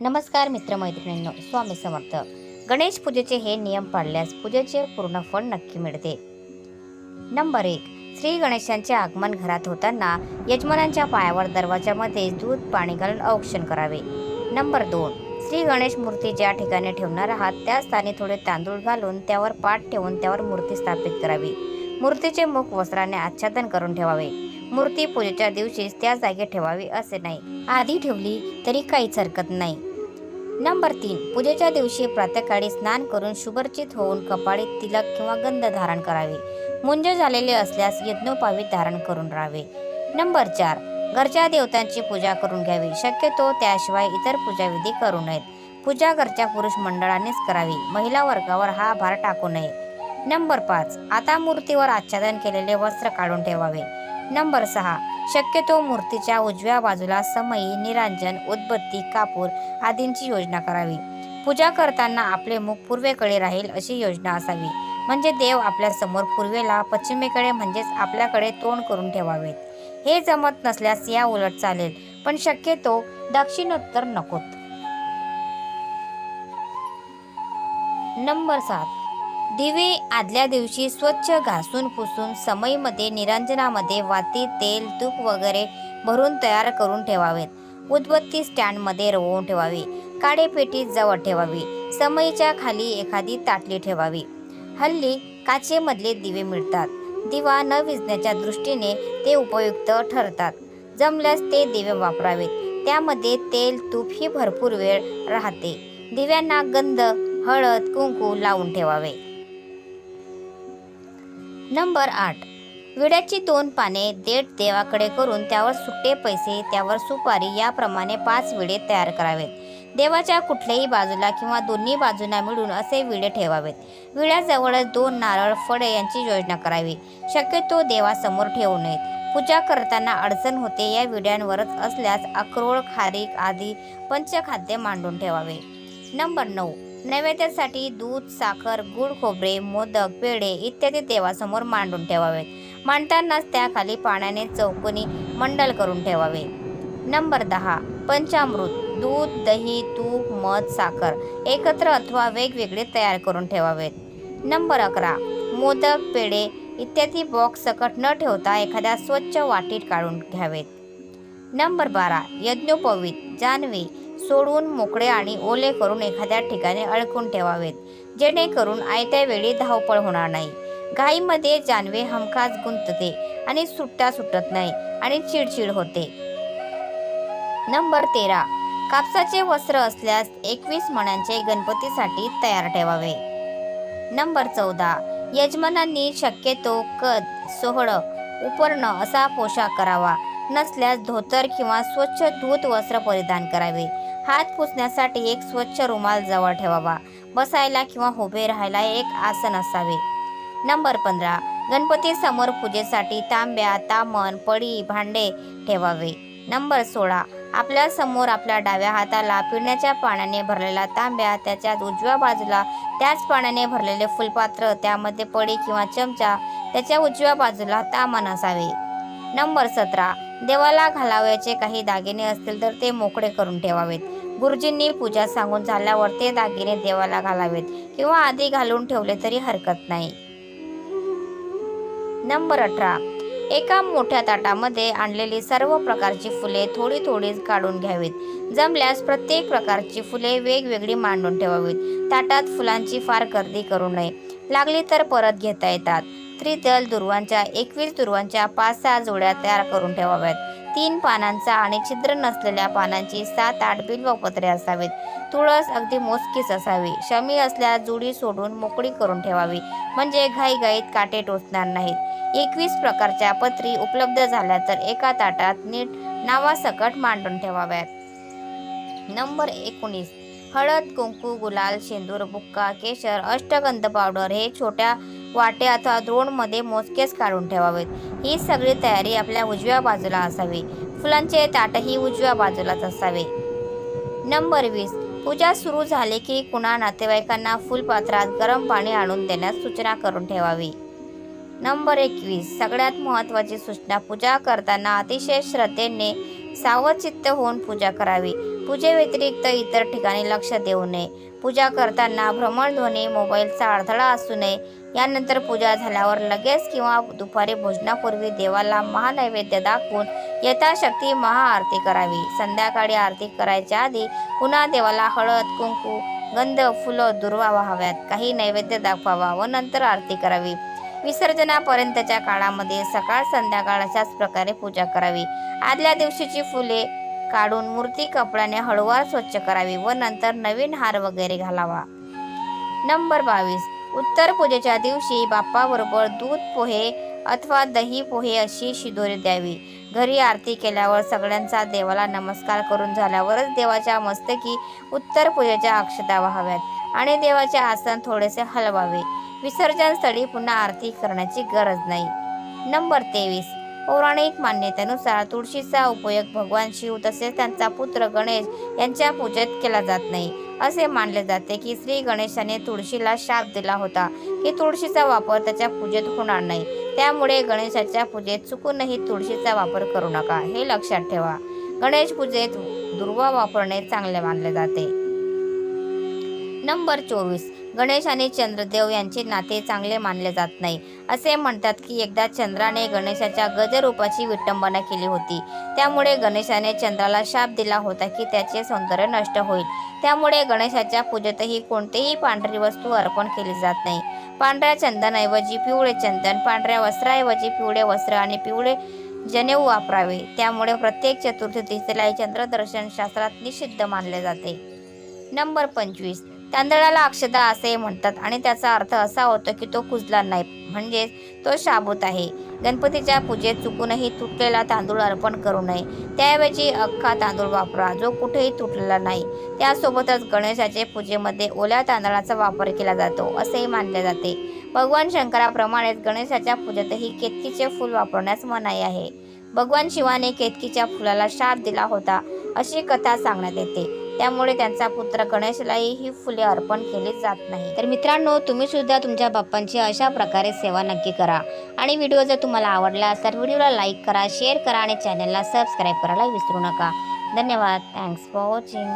नमस्कार मित्रमैत्रिणींनो, स्वामी समर्थ. गणेश पूजेचे हे नियम पाळल्यास पूजेचे पूर्ण फळ नक्की मिळते. नंबर 1. श्री गणेशांचे आगमन घरात होताना यजमानांच्या पायावर दरवाजामध्ये दूध पाणी घालून औक्षण करावे. नंबर 2. श्री गणेश मूर्ती ज्या ठिकाणी ठेवणार आहात त्या स्थानी थोडे तांदूळ घालून त्यावर पाट ठेवून त्यावर मूर्ती स्थापित करावी. मूर्तीचे मुख वस्त्राने आच्छादन करून ठेवावे. मूर्ती पूजेच्या दिवशीच त्या जागी ठेवावी असे नाही, आधी ठेवली तरी काहीच हरकत नाही. नंबर 3. पूजेच्या दिवशी प्रातःकाळी स्नान करून शुभर्चित होऊन कपाळी तिलक किंवा गंध धारण करावे. मुंज झालेले असल्यास यज्ञोपवीत धारण करून राहावे. नंबर 4. घरच्या देवतांची पूजा करून घ्यावी. शक्यतो त्याशिवाय इतर पूजाविधी करू नयेत. पूजा घरच्या पुरुष मंडळानेच करावी. महिला वर्गावर हा भार टाकू नये. नंबर 5. आता मूर्तीवर आच्छादन केलेले वस्त्र काढून ठेवावे. नंबर 6. शक्यतो मूर्तीच्या उजव्या बाजूला समई, निरांजन, उदबत्ती, कापूर आदींची योजना करावी. पूजा करताना आपले मुख पूर्वेकडे राहील अशी योजना असावी. म्हणजे देव आपल्या समोर पूर्वेला, पश्चिमेकडे म्हणजेच आपल्याकडे तोंड करून ठेवावेत. हे जमत नसल्यास या उलट चालेल, पण शक्यतो दक्षिणोत्तर नकोत. नंबर 7. दिवे आदल्या दिवशी स्वच्छ घासून पुसून समईमध्ये, निरांजनामध्ये वाती, तेल, तूप वगैरे भरून तयार करून ठेवावेत. उदबत्ती स्टँडमध्ये रोवून ठेवावी. काडेपेटी जवळ ठेवावी. समईच्या खाली एखादी ताटली ठेवावी. हल्ली काचेमधले दिवे मिळतात. दिवा न विझण्याच्या दृष्टीने ते उपयुक्त ठरतात. जमल्यास ते दिवे वापरावेत. त्यामध्ये तेल, तूप ही भरपूर वेळ राहते. दिव्यांना गंध, हळद, कुंकू लावून ठेवावे. नंबर 8. विड्याची 2 पाने देठ देवाकडे करून त्यावर सुट्टे पैसे, त्यावर सुपारी याप्रमाणे 5 विडे तयार करावेत. देवाच्या कुठल्याही बाजूला किंवा दोन्ही बाजूंना मिळून असे विडे ठेवावेत. विड्याजवळच 2 नारळ, फळे यांची योजना करावी. शक्यतो देवासमोर ठेवू नयेत. पूजा करताना अडचण होते या विड्यांवरच असल्यास अक्रोड, खारीक आदी पंचखाद्य मांडून ठेवावे. नंबर 9. नैवेद्यासाठी दूध, साखर, गूळ, खोबरे, मोदक, पेढे इत्यादी देवासमोर मांडून ठेवावेत. मांडतानाच त्याखाली पाण्याने चौकोनी मंडल करून ठेवावे. नंबर 10. पंचामृत दूध, दही, तूप, मध, साखर एकत्र अथवा वेगवेगळे तयार करून ठेवावेत. नंबर 11. मोदक, पेढे इत्यादी बॉक्स सकट न ठेवता एखाद्या स्वच्छ वाटीत काढून घ्यावेत. नंबर 12. यज्ञोपवीत जानवे सोडून मोकळे आणि ओले करून एखाद्या ठिकाणी अडकून ठेवावेत. जेणेकरून आयत्या वेळी धावपळ होणार नाही. घाईमध्ये जानवे हमखास गुंतते आणि सुटत नाही आणि चिडचिड होते. नंबर 13. कापसाचे वस्त्र असल्यास 21 मण्यांचे गणपतीसाठी तयार ठेवावे. नंबर 14. यजमानांनी शक्यतो कद, सोहळं, उपरणं असा पोशाख करावा. नसल्यास धोतर किंवा स्वच्छ धूत वस्त्र परिधान करावे. हात पुसण्यासाठी एक स्वच्छ रुमाल जवळ ठेवावा. बसायला किंवा उभे राहायला एक आसन असावे. नंबर 15. गणपती समोर पूजेसाठी तांब्या, तामण, पळी, भांडे ठेवावे. नंबर 16. आपल्या समोर आपल्या डाव्या हाताला पिण्याच्या पाण्याने भरलेला तांब्या, त्याच्या उजव्या बाजूला त्याच पाण्याने भरलेले फुलपात्र, त्यामध्ये पळी किंवा चमचा, त्याच्या उजव्या बाजूला तामण असावे. नंबर 17. देवाला घालावयाचे काही दागिने असतील तर ते मोकळे करून ठेवावेत. गुरुजींनी पूजा सांगून झाल्यावर ते दागिने देवाला घालावेत किंवा आधी घालून ठेवले तरी हरकत नाही. नंबर 18. एका मोठ्या ताटामध्ये आणलेली सर्व प्रकारची फुले थोडी थोडीच काढून घ्यावीत. जमल्यास प्रत्येक प्रकारची फुले वेगवेगळी मांडून ठेवावीत. ताटात फुलांची फार गर्दी करू नये. लागली तर परत घेता येतात. त्रिदल दुर्वांच्या 21 दुर्वांच्या 5-6 जोड्या तयार करून ठेवाव्यात. 3 पानांचा आणि छिद्र नसलेल्या पानांची 7-8 बिल्वपत्रे असावीत. तुळस अगदी मोजकीच असावी. शमी असल्यास जुडी सोडून मोकळी करून ठेवावी. म्हणजे घाईघाईत काटे टोचणार नाहीत. 21 प्रकारच्या पत्री उपलब्ध झाल्या तर एका ताटात नीट नावासकट मांडून ठेवाव्यात. नंबर 19. हळद, कुंकू, गुलाल, शेंदूर, बुक्का, केशर, अष्टगंध पावडर हे छोट्या वाटे अथवा द्रोणमध्ये मोजकेच काढून ठेवावेत. ही सगळी तयारी आपल्या उजव्या बाजूला असावी. फुलांचे ताटही उजव्या बाजूलाच असावे. नंबर 20. पूजा सुरू झाली की कुणा नातेवाईकांना फुलपात्रात गरम पाणी आणून देण्यास सूचना करून ठेवावी. नंबर 21. सगळ्यात महत्त्वाची सूचना, पूजा करताना अतिशय श्रद्धेने सावधचित्त होऊन पूजा करावी. पूजेव्यतिरिक्त इतर ठिकाणी लक्ष देऊ नये. पूजा करताना भ्रमणध्वनी, मोबाईलचा अडथळा असू नये. यानंतर पूजा झाल्यावर लगेच किंवा दुपारी भोजनापूर्वी देवाला महानैवेद्य दाखवून यथाशक्ती महाआरती करावी. संध्याकाळी आरती करायच्या आधी पुन्हा देवाला हळद, कुंकू, गंध, फुलं, दुर्वा वाहाव्यात. काही नैवेद्य दाखवावा व नंतर आरती करावी. विसर्जनापर्यंतच्या काळामध्ये सकाळ संध्याकाळ अशाच प्रकारे पूजा करावी. आदल्या दिवशीची फुले काढून मूर्ती कपड्याने हळूवार स्वच्छ करावी व नंतर नवीन हार वगैरे घालावा. नंबर 22. उत्तर पूजेच्या दिवशी बाप्पाबरोबर दूध पोहे अथवा दही पोहे अशी शिदोरी द्यावी. घरी आरती केल्यावर सगळ्यांचा देवाला नमस्कार करून झाल्यावरच देवाच्या मस्तकी उत्तर पूजेच्या अक्षता वाहाव्यात आणि देवाचे आसन थोडेसे हलवावे. विसर्जन स्थळी पुन्हा आरती करण्याची गरज नाही. नंबर 23. पौराणिक मान्यतेनुसार तुळशीचा उपयोग भगवान शिव तसेच त्यांचा पुत्र गणेश यांच्या पूजेत केला जात नाही. असे मानले जाते की श्री गणेशाने तुळशीला शाप दिला होता की तुळशीचा वापर त्याच्या पूजेत होणार नाही. त्यामुळे गणेशाच्या पूजेत चुकूनही तुळशीचा वापर करू नका, हे लक्षात ठेवा. गणेश पूजेत दुर्वा वापरणे चांगले मानले जाते. नंबर 24. गणेश आणि चंद्रदेव यांचे नाते चांगले मानले जात नाही. असे म्हणतात की एकदा चंद्राने गणेशाच्या गजरूपाची विटंबना केली होती. त्यामुळे गणेशाने चंद्राला शाप दिला होता की त्याचे सौंदर्य नष्ट होईल. त्यामुळे गणेशाच्या पूजेतही कोणतीही पांढरी वस्तू अर्पण केली जात नाही. पांढऱ्या चंदनाऐवजी पिवळे चंदन, पांढऱ्या वस्त्राऐवजी पिवळे वस्त्र आणि पिवळे जनेऊ वापरावे. त्यामुळे प्रत्येक चतुर्थी तिथीला चंद्रदर्शन शास्त्रात निषिद्ध मानले जाते. नंबर 25. तांदळाला अक्षता असे म्हणतात आणि त्याचा अर्थ असा होतो की तो कुजला नाही, म्हणजेच तो शाबूत आहे. गणपतीच्या पूजेत चुकूनही तुटलेला तांदूळ अर्पण करू नये. त्याऐवजी अख्खा तांदूळ वापरा जो कुठेही तुटलेला नाही. त्यासोबतच गणेशाच्या पूजेमध्ये ओल्या तांदळाचा वापर केला जातो असेही मानले जाते. भगवान शंकराप्रमाणेच गणेशाच्या पूजेतही केतकीचे फूल वापरण्यास मनाई आहे. भगवान शिवाने केतकीच्या फुलाला शाप दिला होता अशी कथा सांगण्यात येते. त्यामुळे त्यांचा पुत्र गणेशलाही ही फुले अर्पण केली जात नाही. तर मित्रांनो, तुम्ही सुद्धा तुमच्या बाप्पांची अशा प्रकारे सेवा नक्की करा. आणि व्हिडिओ जर तुम्हाला आवडला तर व्हिडिओला लाईक करा, शेअर करा आणि चॅनलला सबस्क्राईब करायला विसरू नका. धन्यवाद. Thanks for watching.